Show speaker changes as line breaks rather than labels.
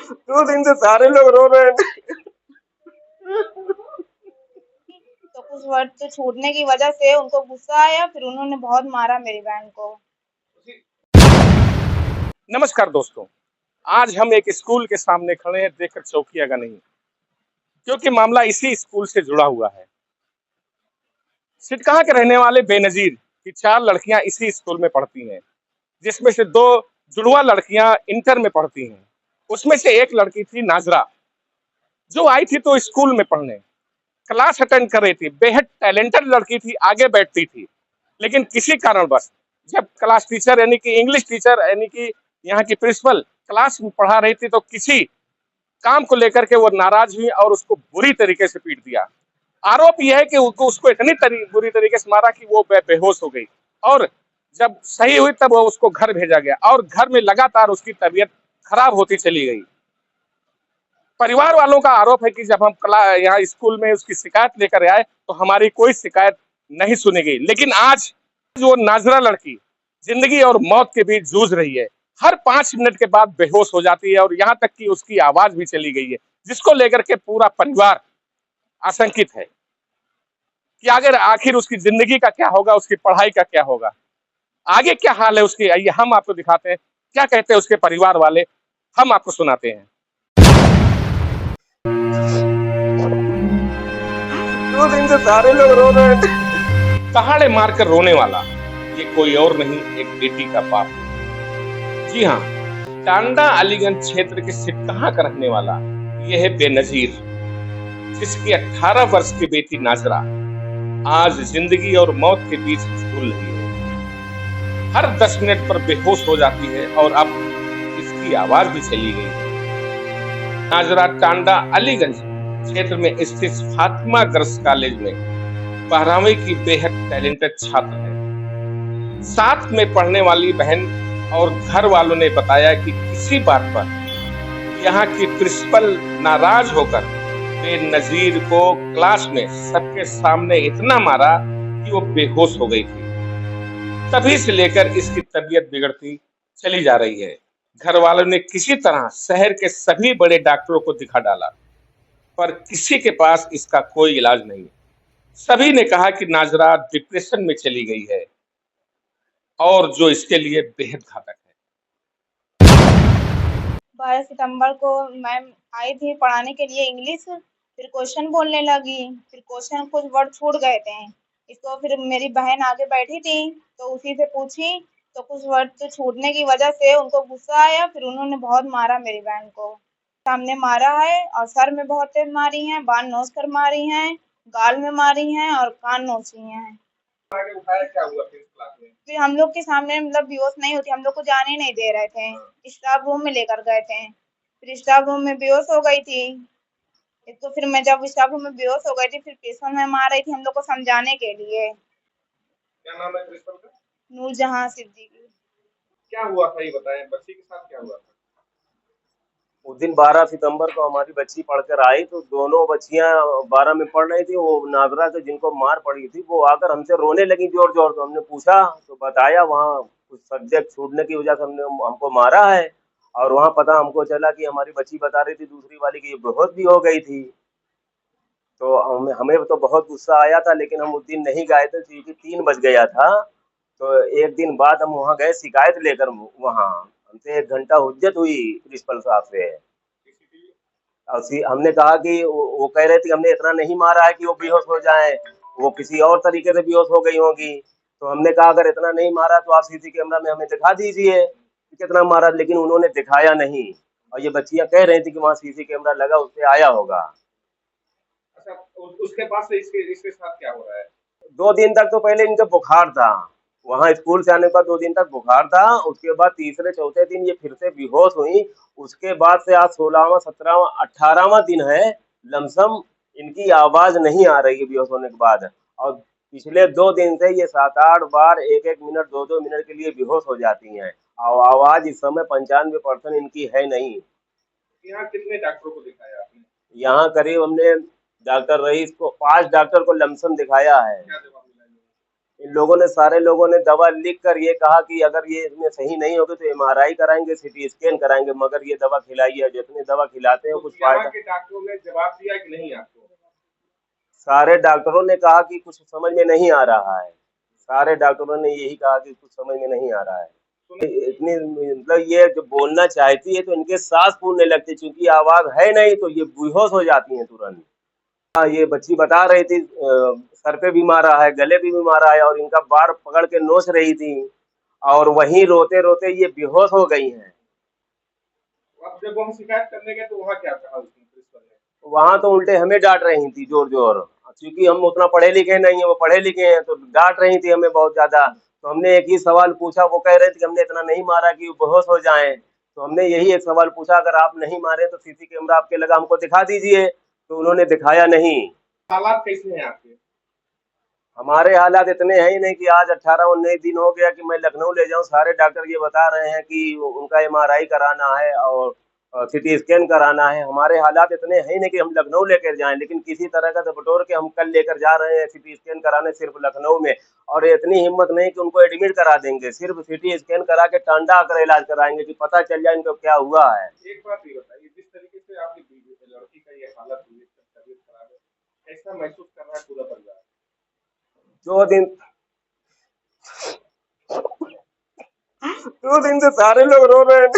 2 दिन से सारे लोग रो रहे हैं।
तो कुछ वर्ड तो छूटने की वजह से उनको गुस्सा आया, फिर उन्होंने बहुत मारा मेरी बहन को।
नमस्कार दोस्तों, आज हम एक स्कूल के सामने खड़े हैं, देखकर चौंकिएगा नहीं, क्योंकि मामला इसी स्कूल से जुड़ा हुआ है। सिटकहा के रहने वाले बेनजीर की 4 लड़कियां इसी स्कूल में पढ़ती हैं, जिसमें से 2 जुड़वा लड़कियां इंटर में पढ़ती हैं। उसमें से एक लड़की थी नाजरा, जो आई थी तो स्कूल में पढ़ने, क्लास अटेंड कर रही थी, बेहद टैलेंटेड लड़की थी, आगे बैठती थी। लेकिन किसी कारणवश जब क्लास टीचर यानी कि इंग्लिश टीचर यानी कि यहाँ की प्रिंसिपल क्लास में पढ़ा रही थी, तो किसी काम को लेकर के वो नाराज हुई और उसको बुरी तरीके से पीट दिया। आरोप यह है कि उसको इतनी बुरी तरीके से मारा कि वो बेहोश हो गई, और जब सही हुई तब वो उसको घर भेजा गया, और घर में लगातार उसकी तबीयत खराब होती चली गई। परिवार वालों का आरोप है कि जब हम यहाँ स्कूल में उसकी शिकायत लेकर आए तो हमारी कोई शिकायत नहीं सुनी गई। लेकिन आज जो नाजरा लड़की जिंदगी और मौत के बीच जूझ रही है, हर 5 मिनट के बाद बेहोश हो जाती है, और यहाँ तक कि उसकी आवाज भी चली गई है, जिसको लेकर के पूरा परिवार आशंकित है कि अगर आखिर उसकी जिंदगी का क्या होगा, उसकी पढ़ाई का क्या होगा, आगे क्या हाल है उसकी। आइए हम आपको दिखाते हैं क्या कहते हैं उसके परिवार वाले, हम आपको सुनाते हैं। 2 दिन से सारे लोग रो रहे हैं। दहाड़े मारकर रोने वाला ये कोई और नहीं, एक बेटी का बाप है। जी हाँ, टांडा अलीगंज क्षेत्र के सिटकहा का रहने वाला यह है बेनजीर, जिसकी 18 वर्ष की बेटी नाजरा आज जिंदगी और मौत के बीच झूल रही है। हर 10 मिनट पर बेहोश हो जाती है, और अब इसकी आवाज भी चली गई है। नाजरा टांडा अलीगंज क्षेत्र में स्थित फातिमा गर्ल्स कॉलेज में 12वीं की बेहद टैलेंटेड छात्र है। साथ में पढ़ने वाली बहन और घर वालों ने बताया कि किसी बात पर यहाँ की प्रिंसिपल नाराज होकर बेनजीर को क्लास में सबके सामने इतना मारा कि वो बेहोश हो गई थी। तभी से लेकर इसकी तबीयत बिगड़ती चली जा रही है। घर वालों ने किसी तरह शहर के सभी बड़े डॉक्टरों को दिखा डाला, पर किसी के पास इसका कोई इलाज नहीं। सभी ने कहा कि नाजरा डिप्रेशन में चली गई है, और जो इसके लिए बेहद घातक है।
12 सितंबर को मैम आई थी पढ़ाने के लिए इंग्लिश, फिर क्वेश्चन बोलने लगी, फिर क्वेश्चन कुछ वर्ड छूट गए थे। इसको फिर मेरी बहन आगे बैठी थी, तो उसी से पूछी, तो कुछ वर्ड तो छूटने की वजह से उनको गुस्सा आया, फिर उन्होंने बहुत मारा मेरी बहन को। सामने मारा है और सर में बहुत तेज मारी हैं, बाल नोच कर मारी हैं, गाल में मारी हैं और कान नोची हैं।
आगे उठाया क्या हुआ फिर क्लास में?
फिर हम लोग के सामने मतलब बेहोश नहीं होती, हम लोग को जाने ही नहीं दे रहे थे, स्टाफ रूम में लेकर गए थे। फिर स्टाफ रूम में बेहोश हो गई थी। एक तो फिर मैं जब स्टाफ रूम में बेहोश हो गई थी, फिर प्रिंसिपल मैम आ रही थी हम लोग को समझाने के लिए।
क्या नाम है प्रिंसिपल का?
नूरजहां सिद्दीकी।
क्या हुआ था ये बताएं, बच्ची के साथ क्या हुआ था?
उस दिन 12 सितंबर को हमारी बच्ची पढ़कर आई, तो दोनों बच्चियां 12 में पढ़ रही थी। वो नाजरा से जिनको मार पड़ी थी वो आकर हमसे रोने लगी जोर जोर। तो हमने पूछा तो बताया वहाँ कुछ सब्जेक्ट छूटने की वजह से हमको मारा है। और वहाँ पता हमको चला कि हमारी बच्ची बता रही थी दूसरी वाली की ये बेहोश भी हो गई थी। तो हमें तो बहुत गुस्सा आया था, लेकिन हम उस दिन नहीं गए थे क्योंकि 3 बज गया था। तो एक दिन बाद हम वहाँ गए शिकायत लेकर। वहाँ हमसे 1 घंटा हुज्जत हुई प्रिंसिपल साहब से। और हमने कहा कि वो कह रहे थे हमने इतना नहीं मारा है कि वो बेहोश हो जाए, वो किसी और तरीके से बेहोश हो गई होगी। तो हमने कहा अगर इतना नहीं मारा तो आप सीसी कैमरा में हमें दिखा दीजिए कि कितना मारा, लेकिन उन्होंने दिखाया नहीं। और ये बच्चियां कह रही थी कि वहाँ सीसी कैमरा लगा उससे आया होगा।
अच्छा, उसके बाद से इसके इसके साथ क्या हो रहा है?
2 दिन तक तो पहले इनका बुखार था, वहाँ स्कूल से आने के बाद 2 दिन तक बुखार था। उसके बाद तीसरे चौथे दिन ये फिर से बेहोश हुई। उसके बाद से आज 16वां 17वां 18वां दिन है, लमसम इनकी आवाज नहीं आ रही है बेहोश होने के बाद। और पिछले 2 दिन से ये 7-8 बार 1-1 मिनट 2-2 मिनट के लिए बेहोश हो जाती हैं। और आवाज इस समय 95% इनकी है नहीं।
यहाँ कितने डॉक्टरों को दिखाया आपने?
यहाँ करीब हमने डॉक्टर रईस को 5 डॉक्टर को लमसम दिखाया है।
क्या जवाब मिला इन्होंने?
इन लोगों ने, सारे लोगों ने दवा लिख कर ये कहा कि अगर ये इसमें सही नहीं होगी तो एमआरआई कराएंगे, सीटी स्कैन कराएंगे, मगर ये दवा खिलाई है, जितनी दवा खिलाते हैं
तो
कुछ
यहाँ
फायदा।
के डॉक्टरों ने जवाब दिया कि नहीं आपको?
सारे डॉक्टरों ने कहा कि कुछ समझ में नहीं आ रहा है, सारे डॉक्टरों ने यही कहा कि कुछ समझ में नहीं आ रहा है। इतनी मतलब ये जो बोलना चाहती है तो इनके सांस फूलने लगती, क्योंकि आवाज है नहीं तो ये बेहोश हो जाती हैं तुरंत। हाँ, ये बच्ची बता रही थी सर पे भी मारा है, गले भी मारा है, और इनका बार पकड़ के नोच रही थी, और वहीं रोते रोते ये बेहोश हो गई हैं।
अब जब हम शिकायत करने गए तो वहाँ क्या कहा उसने, प्रिंसिपल ने?
वहां तो उल्टे हमें डांट रही थी जोर जोर, क्योंकि हम उतना पढ़े लिखे नहीं है, वो पढ़े लिखे हैं, तो डांट रही थी हमें बहुत ज्यादा। तो हमने एक ही सवाल पूछा, वो कह रहे थे कि हमने इतना नहीं मारा कि वो बेहोश हो जाएं। तो हमने यही एक सवाल पूछा, अगर आप नहीं मारे तो सीसी कैमरा आपके लगा, हमको दिखा दीजिए। तो उन्होंने दिखाया नहीं।
हालात कैसे हैं आपके?
हमारे हालात इतने हैं ही नहीं कि आज 18-19 दिन हो गया कि मैं लखनऊ ले जाऊं, सारे डॉक्टर ये बता रहे हैं कि उनका एमआरआई कराना है और सीटी स्कैन कराना है। हमारे हालात इतने हैं ही नहीं कि हम लखनऊ लेकर जाएं, लेकिन किसी तरह का तो बटोर के हम कल लेकर जा रहे हैं सीटी स्कैन कराने सिर्फ लखनऊ में। और इतनी हिम्मत नहीं कि उनको एडमिट करा देंगे, सिर्फ सीटी स्कैन करा के टांडा आकर इलाज कराएंगे कि पता चल जाए इनको क्या हुआ है।
एक बात ये बताइए, जिस तरीके से आपकी लड़की का ये हालत हुई, इसका तबीयत खराब है, कैसा महसूस कर रहा है पूरा परिवार?
दो दिन 2 दिन से सारे लोग रो रहे हैं।